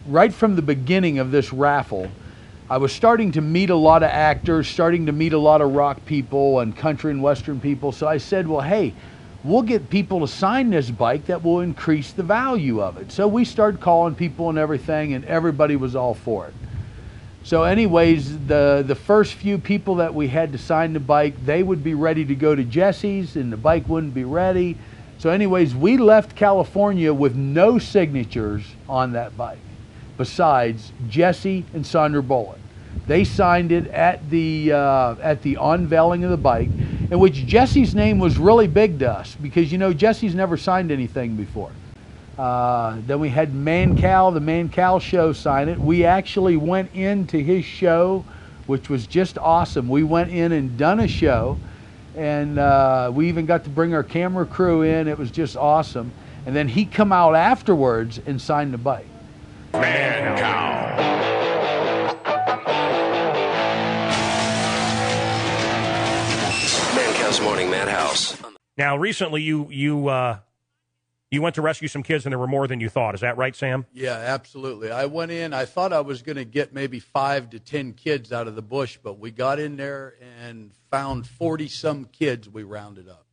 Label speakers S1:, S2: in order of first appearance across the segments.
S1: right from the beginning of this raffle, I was starting to meet a lot of actors, starting to meet a lot of rock people and country and western people. So I said, well, hey, we'll get people to sign this bike that will increase the value of it. So we started calling people and everything, and everybody was all for it. So anyways, the first few people that we had to sign the bike, they would be ready to go to Jesse's and the bike wouldn't be ready. So anyways, we left California with no signatures on that bike, besides Jesse and Sandra Bullock. They signed it at the unveiling of the bike, in which Jesse's name was really big to us, because, you know, Jesse's never signed anything before. Then we had Mancow, the Mancow show, sign it. We actually went into his show, which was just awesome. We went in and done a show, and we even got to bring our camera crew in. It was just awesome. And then he come out afterwards and signed the bike.
S2: Mancow. Mancow's Morning Madhouse.
S3: Now, recently you went to rescue some kids, and there were more than you thought. Is that right, Sam?
S1: Yeah, absolutely. I went in. I thought I was going to get maybe 5 to 10 kids out of the bush, but we got in there and found 40-some kids we rounded up.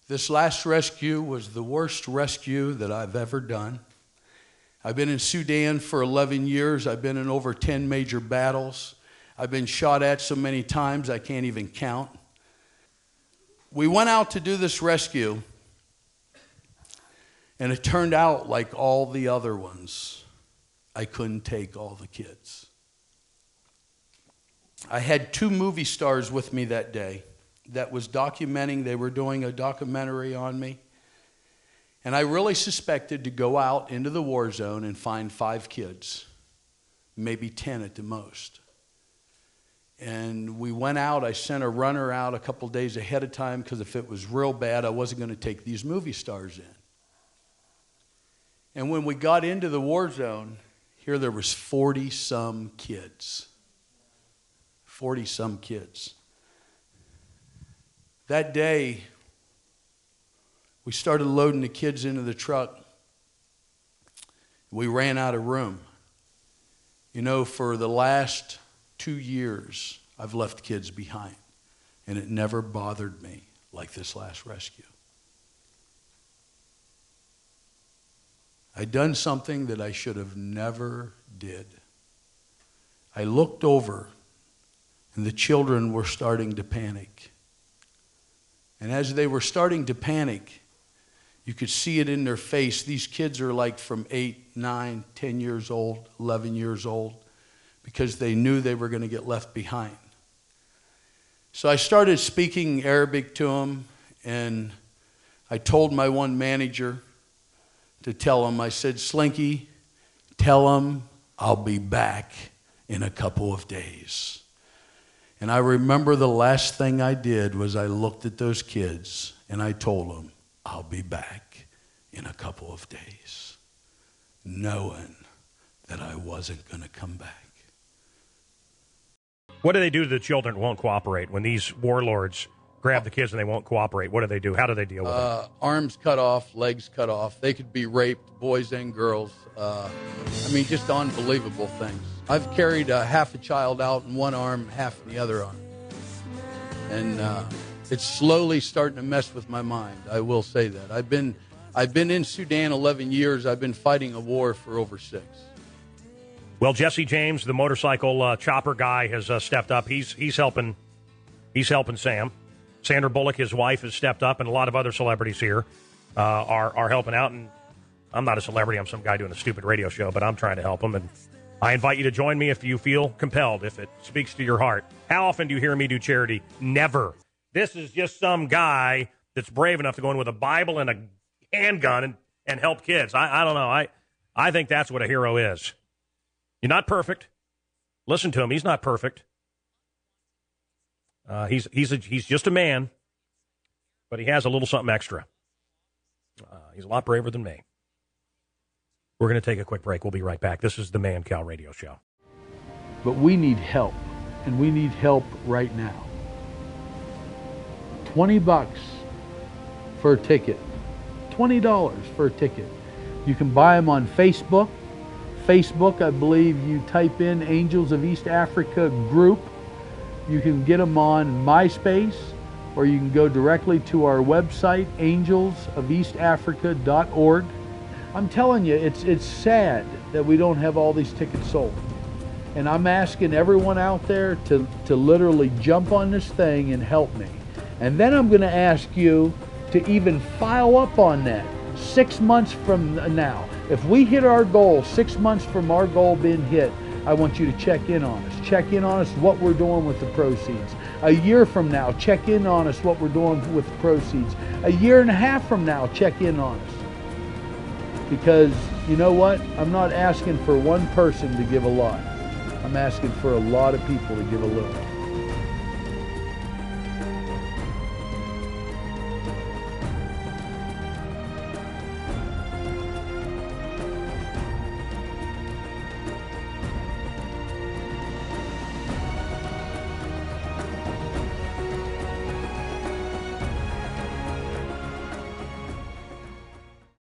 S1: This last rescue was the worst rescue that I've ever done. I've been in Sudan for 11 years. I've been in over 10 major battles. I've been shot at so many times I can't even count. We went out to do this rescue, and it turned out like all the other ones. I couldn't take all the kids. I had 2 movie stars with me that day that was documenting. They were doing a documentary on me. And I really suspected to go out into the war zone and find 5 kids, maybe 10 at the most. And we went out. I sent a runner out a couple days ahead of time, because if it was real bad, I wasn't going to take these movie stars in. And when we got into the war zone, here there was 40-some kids. 40-some kids. That day, we started loading the kids into the truck. We ran out of room. You know, for the last 2 years, I've left kids behind, and it never bothered me like this last rescue. I'd done something that I should have never did. I looked over, and the children were starting to panic. And as they were starting to panic, you could see it in their face. These kids are like from 8, 9, 10 years old, 11 years old, because they knew they were going to get left behind. So I started speaking Arabic to them, and I told my one manager to tell him, I said, Slinky, tell him I'll be back in a couple of days. And I remember the last thing I did was I looked at those kids and I told them, I'll be back in a couple of days, knowing that I wasn't going to come back.
S3: What do they do to the children that won't cooperate when these warlords grab the kids and they won't cooperate? What do they do? How do they deal with it?
S1: Arms cut off, legs cut off. They could be raped, boys and girls. I mean, just unbelievable things. I've carried half a child out in one arm, half in the other arm. And it's slowly starting to mess with my mind. I will say that. I've been in Sudan 11 years. I've been fighting a war for over 6.
S3: Well, Jesse James, the motorcycle chopper guy, has stepped up. He's helping Sam. Sandra Bullock, his wife, has stepped up, and a lot of other celebrities here are helping out. And I'm not a celebrity. I'm some guy doing a stupid radio show, but I'm trying to help them. And I invite you to join me if you feel compelled, if it speaks to your heart. How often do you hear me do charity? Never. This is just some guy that's brave enough to go in with a Bible and a handgun and help kids. I don't know. I think that's what a hero is. You're not perfect. Listen to him. He's not perfect. He's just a man, but he has a little something extra. He's a lot braver than me. We're going to take a quick break. We'll be right back. This is the Mancow Radio Show.
S1: But we need help, and we need help right now. $20 for a ticket. $20 for a ticket. You can buy them on Facebook. Facebook, I believe you type in Angels of East Africa group. You can get them on MySpace, or you can go directly to our website, angelsofeastafrica.org. I'm telling you, it's sad that we don't have all these tickets sold. And I'm asking everyone out there to literally jump on this thing and help me. And then I'm going to ask you to even file up on that 6 months from now. If we hit our goal, 6 months from our goal being hit, I want you to check in on us. Check in on us what we're doing with the proceeds. A year from now, check in on us what we're doing with the proceeds. A year and a half from now, check in on us. Because you know what? I'm not asking for one person to give a lot. I'm asking for a lot of people to give a little.